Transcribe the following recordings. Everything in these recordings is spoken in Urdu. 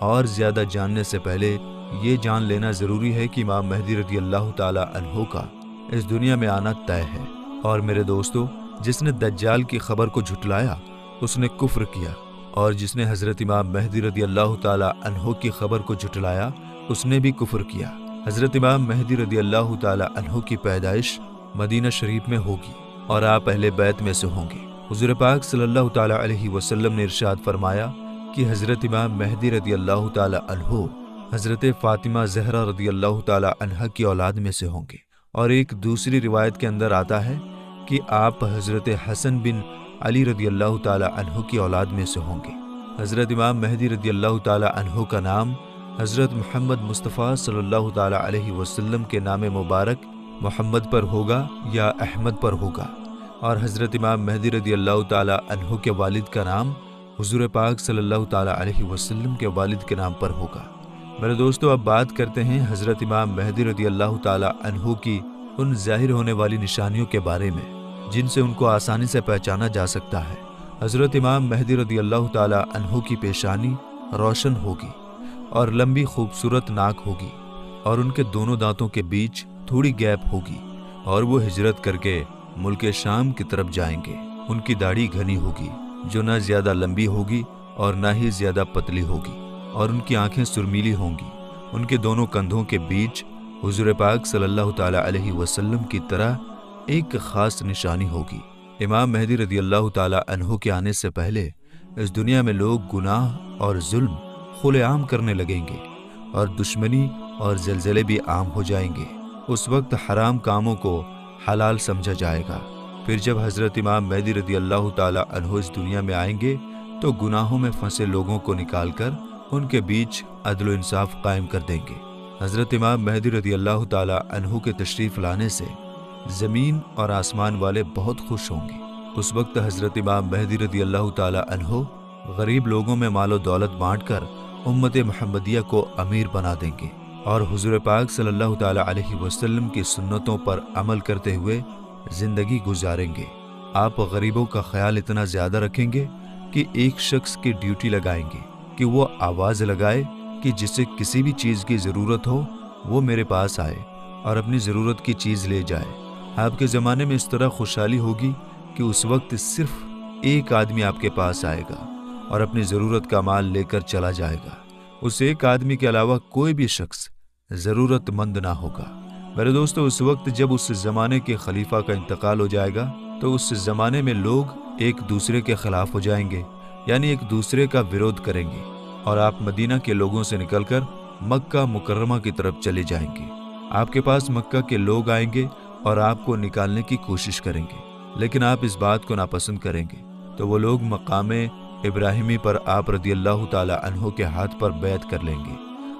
اور زیادہ جاننے سے پہلے یہ جان لینا ضروری ہے کہ امام مہدی رضی اللہ تعالی عنہ کا اس دنیا میں آنا طے ہے۔ اور میرے دوستو، جس نے دجال کی خبر کو جھٹلایا اس نے کفر کیا، اور جس نے حضرت امام مہدی رضی اللہ تعالی عنہ کی خبر کو جھٹلایا اس نے بھی کفر کیا۔ حضرت امام مہدی رضی اللہ تعالی عنہ کی پیدائش مدینہ شریف میں ہوگی اور آپ اہل بیت میں سے ہوں گے۔ حضور پاک صلی اللہ تعالی علیہ وسلم نے ارشاد فرمایا کہ حضرت امام مہدی رضی اللہ تعالی عنہ حضرت فاطمہ زہرا رضی اللہ تعالی عنہ کی اولاد میں سے ہوں گے۔ اور ایک دوسری روایت کے اندر آتا ہے کہ آپ حضرت حسن بن علی رضی اللہ تعالی عنہ کی اولاد میں سے ہوں گے۔ حضرت امام مہدی رضی اللہ تعالی عنہ کا نام حضرت محمد مصطفیٰ صلی اللہ تعالی علیہ وسلم کے نام مبارک محمد پر ہوگا یا احمد پر ہوگا، اور حضرت امام مہدی رضی اللہ تعالی عنہ کے والد کا نام حضور پاک صلی اللہ تعالی علیہ وسلم کے والد کے نام پر ہوگا۔ میرے دوستو، اب بات کرتے ہیں حضرت امام مہدی رضی اللہ تعالی عنہ کی ان ظاہر ہونے والی نشانیوں کے بارے میں جن سے ان کو آسانی سے پہچانا جا سکتا ہے۔ حضرت امام مہدی رضی اللہ تعالی عنہ کی پیشانی روشن ہوگی اور لمبی خوبصورت ناک ہوگی، اور ان کے دونوں دانتوں کے بیچ تھوڑی گیپ ہوگی، اور وہ ہجرت کر کے ملک شام کی طرف جائیں گے۔ ان کی داڑھی گھنی ہوگی جو نہ زیادہ لمبی ہوگی اور نہ ہی زیادہ پتلی ہوگی، اور ان کی آنکھیں سرمیلی ہوں گی۔ ان کے دونوں کندھوں کے بیچ حضور پاک صلی اللہ تعالی علیہ وسلم کی طرح ایک خاص نشانی ہوگی۔ امام مہدی رضی اللہ تعالی عنہ کے آنے سے پہلے اس دنیا میں لوگ گناہ اور ظلم کھلے عام کرنے لگیں گے، اور دشمنی اور زلزلے بھی عام ہو جائیں گے۔ اس وقت حرام کاموں کو حلال سمجھا جائے گا۔ پھر جب حضرت امام مہدی رضی اللہ تعالی عنہ اس دنیا میں آئیں گے تو گناہوں میں پھنسے لوگوں کو نکال کر ان کے بیچ عدل و انصاف قائم کر دیں گے۔ حضرت امام مہدی رضی اللہ تعالی عنہ کے تشریف لانے سے زمین اور آسمان والے بہت خوش ہوں گے۔ اس وقت حضرت امام مہدی رضی اللہ تعالی عنہ غریب لوگوں میں مال و دولت بانٹ کر امت محمدیہ کو امیر بنا دیں گے، اور حضور پاک صلی اللہ تعالی علیہ وسلم کی سنتوں پر عمل کرتے ہوئے زندگی گزاریں گے۔ آپ غریبوں کا خیال اتنا زیادہ رکھیں گے کہ ایک شخص کی ڈیوٹی لگائیں گے کہ وہ آواز لگائے کہ جسے کسی بھی چیز کی ضرورت ہو وہ میرے پاس آئے اور اپنی ضرورت کی چیز لے جائے۔ آپ کے زمانے میں اس طرح خوشحالی ہوگی کہ اس وقت صرف ایک آدمی آپ کے پاس آئے گا اور اپنی ضرورت کا مال لے کر چلا جائے گا۔ اس ایک آدمی کے علاوہ کوئی بھی شخص ضرورت مند نہ ہوگا۔ میرے دوستو، اس وقت جب اس زمانے کے خلیفہ کا انتقال ہو جائے گا تو اس زمانے میں لوگ ایک دوسرے کے خلاف ہو جائیں گے، یعنی ایک دوسرے کا ویرودھ کریں گے، اور آپ مدینہ کے لوگوں سے نکل کر مکہ مکرمہ کی طرف چلے جائیں گے۔ آپ کے پاس مکہ کے لوگ آئیں گے اور آپ کو نکالنے کی کوشش کریں گے، لیکن آپ اس بات کو ناپسند کریں گے تو وہ لوگ مقام ابراہیمی پر آپ رضی اللہ تعالی عنہ کے ہاتھ پر بیعت کر لیں گے۔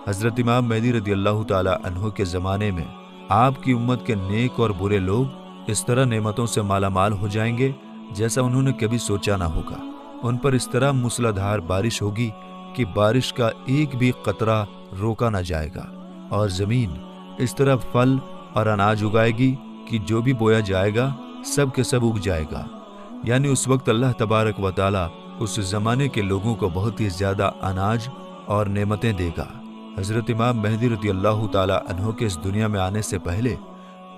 حضرت امام مہدی رضی اللہ تعالی عنہ کے زمانے میں آپ کی امت کے نیک اور برے لوگ اس طرح نعمتوں سے مالا مال ہو جائیں گے جیسا انہوں نے کبھی سوچا نہ ہوگا۔ ان پر اس طرح موسلادھار بارش ہوگی کہ بارش کا ایک بھی قطرہ روکا نہ جائے گا، اور زمین اس طرح پھل اور اناج اگائے گی کہ جو بھی بویا جائے گا سب کے سب اگ جائے گا۔ یعنی اس وقت اللہ تبارک و تعالی اس زمانے کے لوگوں کو بہت ہی زیادہ اناج اور نعمتیں دے گا۔ حضرت امام مہدی رضی اللہ تعالی عنہ کے اس دنیا میں آنے سے پہلے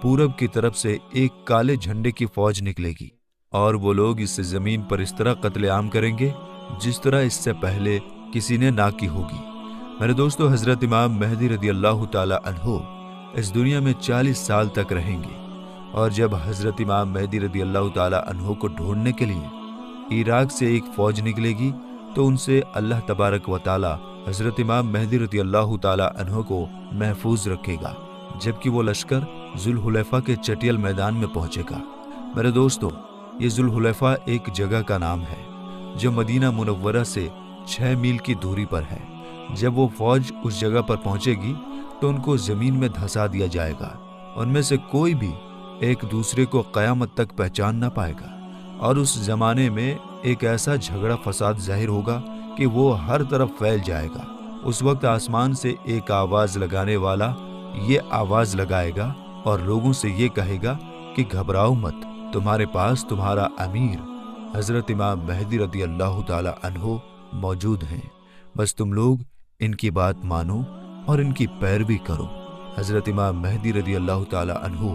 پورب کی طرف سے ایک کالے جھنڈے کی فوج نکلے گی، اور وہ لوگ اس زمین پر اس طرح قتل عام کریں گے جس طرح اس سے پہلے کسی نے نہ کی ہوگی۔ میرے دوستو، حضرت امام مہدی رضی اللہ تعالی عنہ اس دنیا میں 40 سال تک رہیں گے، اور جب حضرت امام مہدی رضی اللہ تعالی عنہ کو ڈھونڈنے کے لیے عراق سے ایک فوج نکلے گی تو ان سے اللہ تبارک و تعالی حضرت امام مہدی رضی اللہ تعالی عنہ کو محفوظ رکھے گا، جبکہ وہ لشکر ذوالحلیفہ کے چٹیل میدان میں پہنچے گا۔ میرے دوستو، یہ ذوالحلیفہ ایک جگہ کا نام ہے جو مدینہ منورہ سے 6 میل کی دوری پر ہے۔ جب وہ فوج اس جگہ پر پہنچے گی تو ان کو زمین میں دھسا دیا جائے گا۔ ان میں سے کوئی بھی ایک دوسرے کو قیامت تک پہچان نہ پائے گا، اور اس زمانے میں ایک ایسا جھگڑا فساد ظاہر ہوگا کہ وہ ہر طرف پھیل جائے گا۔ اس وقت آسمان سے ایک آواز لگانے والا یہ آواز لگائے گا اور لوگوں سے یہ کہے گا کہ گھبراؤ مت، تمہارے پاس تمہارا امیر حضرت امام مہدی رضی اللہ تعالی عنہ موجود ہیں، بس تم لوگ ان کی بات مانو اور ان کی پیروی کرو۔ حضرت امام مہدی رضی اللہ تعالی عنہ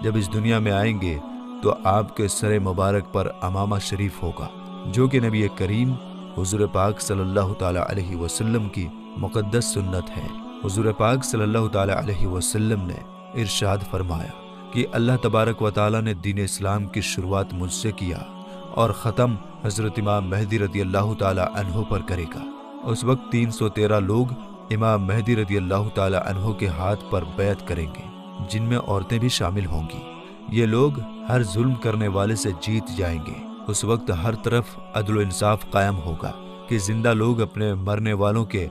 جب اس دنیا میں آئیں گے تو آپ کے سر مبارک پر امامہ شریف ہوگا، جو کہ نبی کریم حضور پاک صلی اللہ تعالی علیہ وسلم کی مقدس سنت ہے۔ حضور پاک صلی اللہ تعالی علیہ وسلم نے ارشاد فرمایا کہ اللہ تبارک و تعالی نے دین اسلام کی شروعات مجھ سے کیا اور ختم حضرت امام مہدی رضی اللہ تعالی عنہ پر کرے گا۔ اس وقت 313 لوگ امام مہدی رضی اللہ تعالی عنہ کے ہاتھ پر بیعت کریں گے، جن میں عورتیں بھی شامل ہوں گی۔ یہ لوگ ہر ظلم کرنے والے سے جیت جائیں گے۔ اس وقت ہر طرف عدل و انصاف قائم ہوگا کہ زندہ لوگ اپنے مرنے والوں کے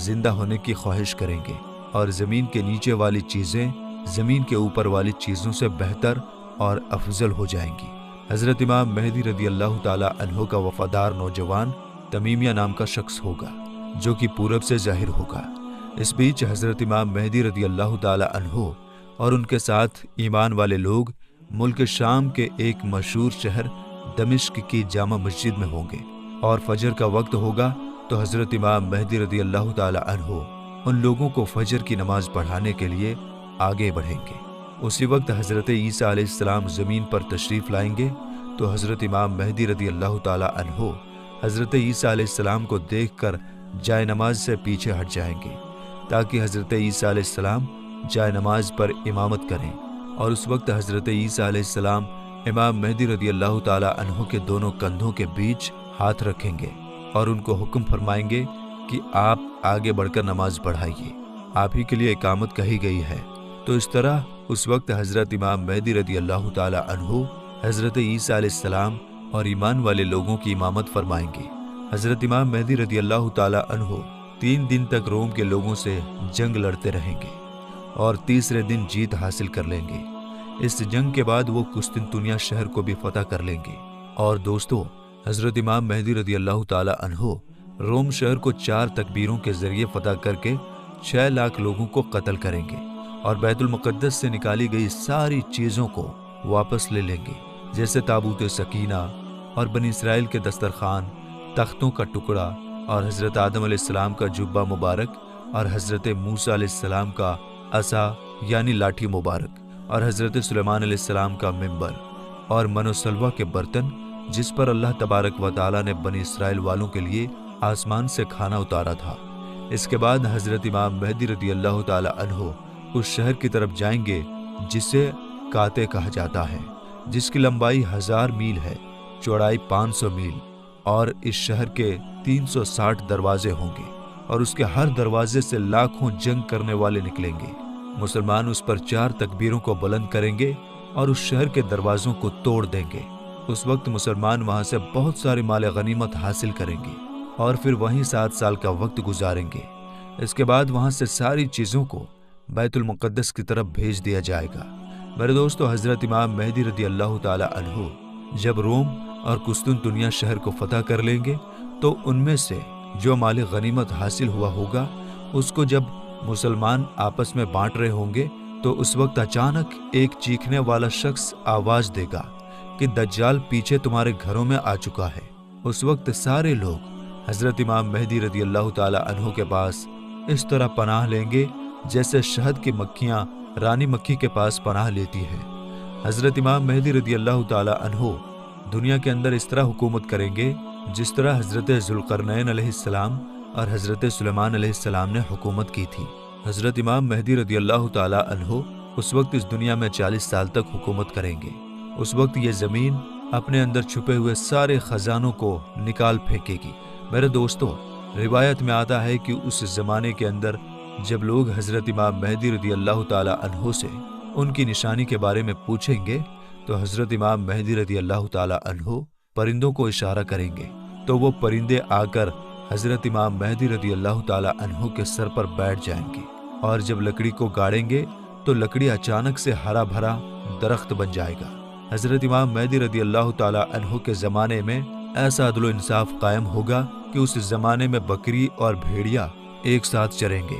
زندہ ہونے کی خواہش کریں گے، اور زمین کے نیچے والی چیزیں زمین کے اوپر والی چیزوں سے بہتر اور افضل ہو جائیں گی۔ حضرت امام مہدی رضی اللہ تعالی عنہ کا وفادار نوجوان تمیمیہ نام کا شخص ہوگا، جو کہ پورب سے ظاہر ہوگا۔ اس بیچ حضرت امام مہدی رضی اللہ تعالی عنہ اور ان کے ساتھ ایمان والے لوگ ملک شام کے ایک مشہور شہر دمشق کی جامع مسجد میں ہوں گے، اور فجر کا وقت ہوگا تو حضرت امام مہدی رضی اللہ تعالی عنہ ان لوگوں کو فجر کی نماز پڑھانے کے لیے آگے بڑھیں گے۔ اسی وقت حضرت عیسیٰ علیہ السلام زمین پر تشریف لائیں گے تو حضرت امام مہدی رضی اللہ تعالی عنہ حضرت عیسیٰ علیہ السلام کو دیکھ کر جائے نماز سے پیچھے ہٹ جائیں گے، تاکہ حضرت عیسیٰ علیہ السلام جائے نماز پر امامت کریں، اور اس وقت حضرت عیسیٰ علیہ السلام امام مہدی رضی اللہ تعالی عنہ کے دونوں کندھوں کے بیچ ہاتھ رکھیں گے اور ان کو حکم فرمائیں گے کہ آپ آگے بڑھ کر نماز پڑھائیے، آپ ہی کے لیے اقامت کہی گئی ہے۔ تو اس طرح اس وقت حضرت امام مہدی رضی اللہ تعالی عنہ حضرت عیسیٰ علیہ السلام اور ایمان والے لوگوں کی امامت فرمائیں گے۔ حضرت امام مہدی رضی اللہ تعالی عنہ 3 دن تک روم کے لوگوں سے جنگ لڑتے رہیں گے اور تیسرے دن جیت حاصل کر لیں گے۔ اس جنگ کے بعد وہ قسطنطنیہ شہر کو بھی فتح کر لیں گے۔ اور دوستو، حضرت امام مہدی رضی اللہ تعالی عنہ روم شہر کو 4 تکبیروں کے ذریعے فتح کر کے 6 لاکھ لوگوں کو قتل کریں گے، اور بیت المقدس سے نکالی گئی ساری چیزوں کو واپس لے لیں گے، جیسے تابوت سکینہ اور بنی اسرائیل کے دسترخوان، تختوں کا ٹکڑا، اور حضرت آدم علیہ السلام کا جبہ مبارک، اور حضرت موسیٰ علیہ السلام کا عصا یعنی لاٹھی مبارک، اور حضرت سلیمان علیہ السلام کا منبر، اور من و سلوہ کے برتن جس پر اللہ تبارک و تعالیٰ نے بنی اسرائیل والوں کے لیے آسمان سے کھانا اتارا تھا۔ اس کے بعد حضرت امام مہدی رضی اللہ تعالی عنہ اس شہر کی طرف جائیں گے جسے کاتے کہا جاتا ہے، جس کی لمبائی 1000 میل ہے، چوڑائی 500 میل، اور اس شہر کے 360 دروازے ہوں گے، اور اس کے ہر دروازے سے لاکھوں جنگ کرنے والے نکلیں گے۔ مسلمان اس پر 4 تکبیروں کو بلند کریں گے اور اس شہر کے دروازوں کو توڑ دیں گے۔ اس وقت مسلمان وہاں سے بہت سارے مال غنیمت حاصل کریں گے اور پھر وہیں 7 سال کا وقت گزاریں گے۔ اس کے بعد وہاں سے ساری چیزوں کو بیت المقدس کی طرف بھیج دیا جائے گا۔ میرے دوستو، حضرت امام مہدی رضی اللہ تعالی عنہ جب روم اور قسطنطنیہ شہر کو فتح کر لیں گے تو ان میں سے جو مال غنیمت حاصل ہوا ہوگا اس کو جب مسلمان آپس میں بانٹ رہے ہوں گے تو اس وقت اچانک ایک چیخنے والا شخص آواز دے گا کہ دجال پیچھے تمہارے گھروں میں آ چکا ہے۔ اس وقت سارے لوگ حضرت امام مہدی رضی اللہ تعالی عنہ کے پاس اس طرح پناہ لیں گے جیسے شہد کی مکھیاں رانی مکھی کے پاس پناہ لیتی ہیں۔ حضرت امام مہدی رضی اللہ تعالی عنہ دنیا کے اندر اس طرح حکومت کریں گے جس طرح حضرت ذوالقرنین علیہ السلام اور حضرت سلیمان علیہ السلام نے حکومت کی تھی۔ حضرت امام مہدی رضی اللہ تعالی عنہ اس وقت اس دنیا میں 40 سال تک حکومت کریں گے۔ اس وقت یہ زمین اپنے اندر چھپے ہوئے سارے خزانوں کو نکال پھینکے گی۔ میرے دوستو، روایت میں آتا ہے کہ اس زمانے کے اندر جب لوگ حضرت امام مہدی رضی اللہ تعالی عنہ سے ان کی نشانی کے بارے میں پوچھیں گے تو حضرت امام مہدی رضی اللہ تعالی عنہ پرندوں کو اشارہ کریں گے تو وہ پرندے آ کر حضرت امام مہدی رضی اللہ تعالی عنہ کے سر پر بیٹھ جائیں گے، اور جب لکڑی کو گاڑیں گے تو لکڑی اچانک سے ہرا بھرا درخت بن جائے گا۔ حضرت امام مہدی رضی اللہ تعالی عنہ کے زمانے میں ایسا عدل و انصاف قائم ہوگا کہ اس زمانے میں بکری اور بھیڑیا ایک ساتھ چریں گے۔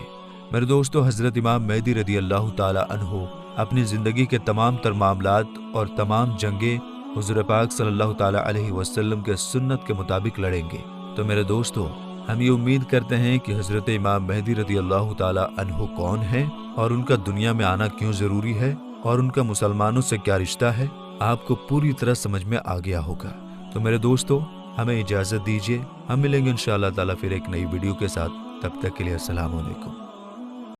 میرے دوستو، حضرت امام مہدی رضی اللہ تعالی عنہ اپنی زندگی کے تمام تر معاملات اور تمام جنگیں حضور پاک صلی اللہ تعالی علیہ وسلم کے سنت کے مطابق لڑیں گے۔ تو میرے دوستو، ہم یہ امید کرتے ہیں کہ حضرت امام مہدی رضی اللہ تعالی عنہ کون ہیں اور ان کا دنیا میں آنا کیوں ضروری ہے اور ان کا مسلمانوں سے کیا رشتہ ہے آپ کو پوری طرح سمجھ میں آ گیا ہوگا۔ تو میرے دوستو، ہمیں اجازت دیجیے، ہم ملیں گے انشاءاللہ تعالی پھر ایک نئی ویڈیو کے ساتھ۔ تب تک کے لیے السلام علیکم۔